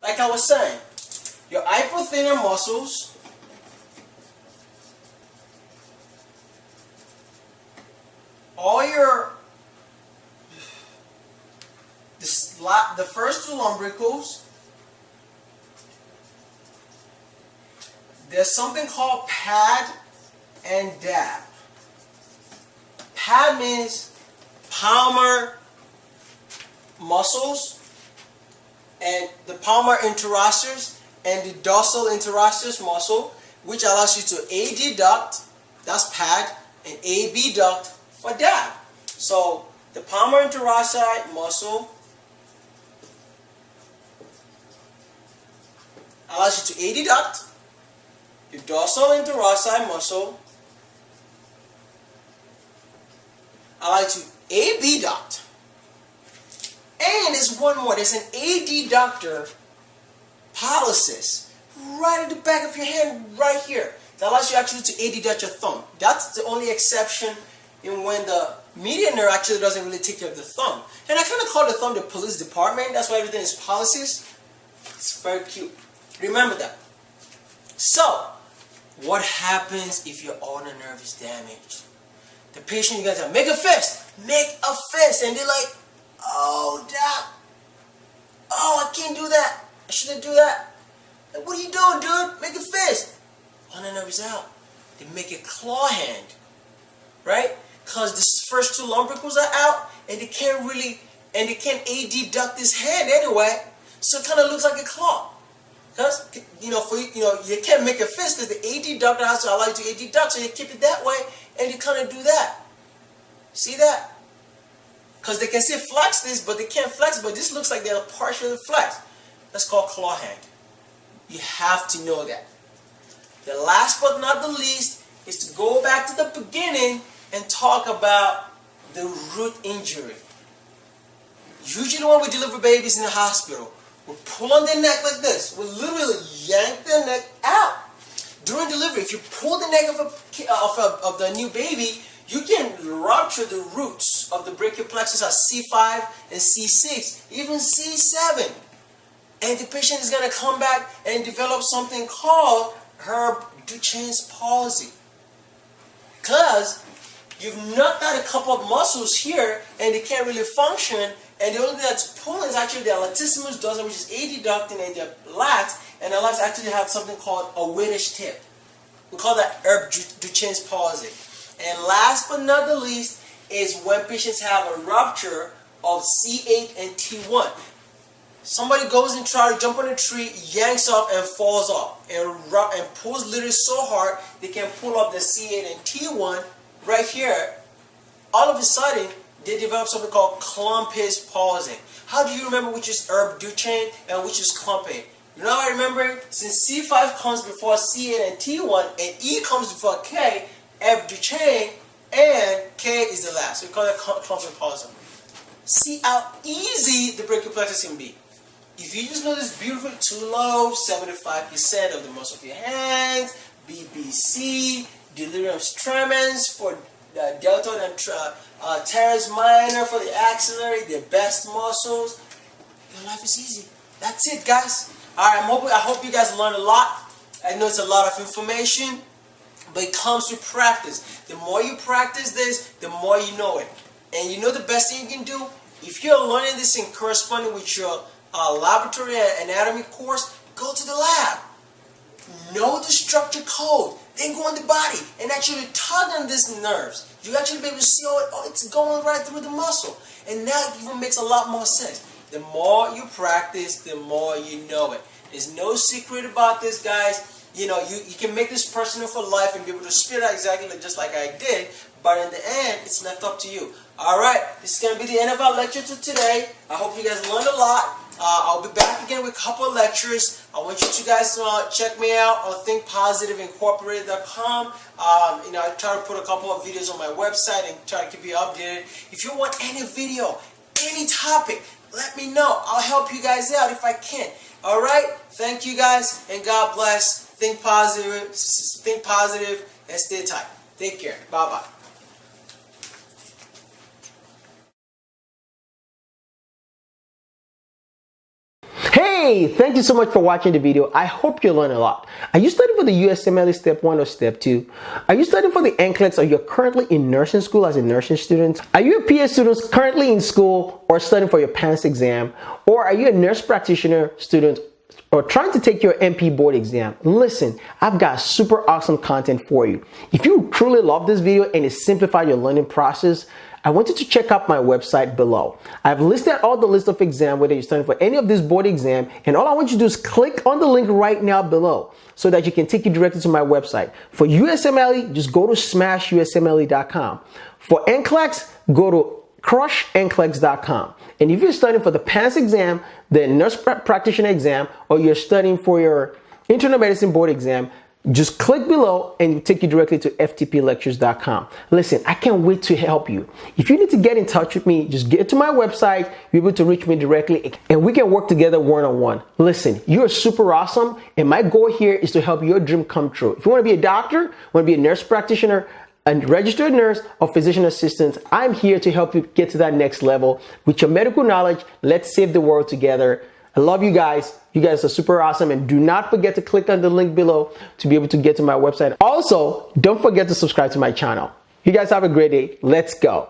like I was saying, your hypothenar muscles all your the first two lumbricals. There's something called pad and dab. Pad means palmar muscles, and the palmar interosseous and the dorsal interosseous muscle, which allows you to adduct, that's pad, and abduct for dab. So the palmar interosseous muscle allows you to adduct. Your dorsal interosseous muscle allows you to abduct. And there's one more. There's an adductor pollicis right at the back of your hand, right here. That allows you actually to adduct your thumb. That's the only exception in when the median nerve actually doesn't really take care of the thumb. And I kind of call the thumb the police department. That's why everything is pollicis. It's very cute. Remember that. So, what happens if your ulnar nerve is damaged? The patient, you guys are, make a fist, and they're like, oh, doc, oh, I can't do that, I shouldn't do that. Like, what are you doing, dude? Make a fist. Ulnar nerve is out. They make a claw hand, right? Because the first two lumbricals are out, and they can't adduct this hand anyway, so it kind of looks like a claw. Because, you can't make a fist because the adductor has to allow you to adduct, so you keep it that way, and you kind of do that. See that? Because they can say flex this, but they can't flex, but this looks like they're partially flexed. That's called claw hand. You have to know that. The last but not the least is to go back to the beginning and talk about the root injury. Usually when we deliver babies in the hospital, we pull on their neck like this. We literally yank their neck out. During delivery, if you pull the neck of the new baby, you can rupture the roots of the brachial plexus at C5 and C6, even C7. And the patient is going to come back and develop something called Herb Duchenne's palsy. Because you've knocked out a couple of muscles here and they can't really function. And the only thing that's pulling is actually the latissimus dorsi, which is adducting, and the lats, and the lats actually have something called a whitish tip. We call that Herb Duchenne's palsy. And last but not the least is when patients have a rupture of C8 and T1. Somebody goes and tries to jump on a tree, yanks off and falls off, and pulls literally so hard they can pull up the C8 and T1 right here. All of a sudden, they develop something called Klump's palsy. How do you remember which is Herb Duchenne and which is Klump? You know how I remember? Since C5 comes before C8 and T1, and E comes before K, Herb Duchenne, and K is the last. So we call it Klump's palsy. See how easy the brachial plexus can be. If you just know this beautiful 2 lobes, 75% of the muscle of your hands, BBC, delirium tremens for deltoid and teres minor for the axillary, the best muscles. Your life is easy. That's it, guys. Alright, I hope you guys learned a lot. I know it's a lot of information, but it comes with practice. The more you practice this, the more you know it. And you know the best thing you can do? If you're learning this in corresponding with your laboratory anatomy course, go to the lab. Know the structure code. Then go on the body and actually tug on these nerves. You actually be able to see, oh, it's going right through the muscle. And now it even makes a lot more sense. The more you practice, the more you know it. There's no secret about this, guys. You know, you can make this personal for life and be able to spit out exactly just like I did. But in the end, it's left up to you. Alright, this is going to be the end of our lecture for today. I hope you guys learned a lot. I'll be back again with a couple of lectures. I want you guys to check me out on thinkpositiveincorporated.com. I try to put a couple of videos on my website and try to keep you updated. If you want any video, any topic, let me know. I'll help you guys out if I can. Alright? Thank you guys and God bless. Think positive, and stay tight. Take care. Bye-bye. Hey, thank you so much for watching the video. I hope you learned a lot. Are you studying for the USMLE Step 1 or Step 2? Are you studying for the NCLEX or you're currently in nursing school as a nursing student? Are you a PA student currently in school or studying for your PANCE exam? Or are you a nurse practitioner student or trying to take your NP board exam? Listen, I've got super awesome content for you. If you truly love this video and it simplified your learning process, I want you to check out my website below. I've listed all the list of exams, whether you're studying for any of this board exam, and all I want you to do is click on the link right now below so that you can take you directly to my website. For USMLE, just go to smashusmle.com. For NCLEX, go to crushnclex.com. And if you're studying for the PANCE exam, the nurse practitioner exam, or you're studying for your internal medicine board exam, just click below and it'll take you directly to ftplectures.com. Listen, I can't wait to help you. If you need to get in touch with me, just get to my website, be able to reach me directly, and we can work together one-on-one. Listen, you're super awesome, and my goal here is to help your dream come true. If you want to be a doctor, want to be a nurse practitioner, a registered nurse, or physician assistant, I'm here to help you get to that next level. With your medical knowledge, let's save the world together. I love you guys. You guys are super awesome. And do not forget to click on the link below to be able to get to my website. Also, don't forget to subscribe to my channel. You guys have a great day. Let's go.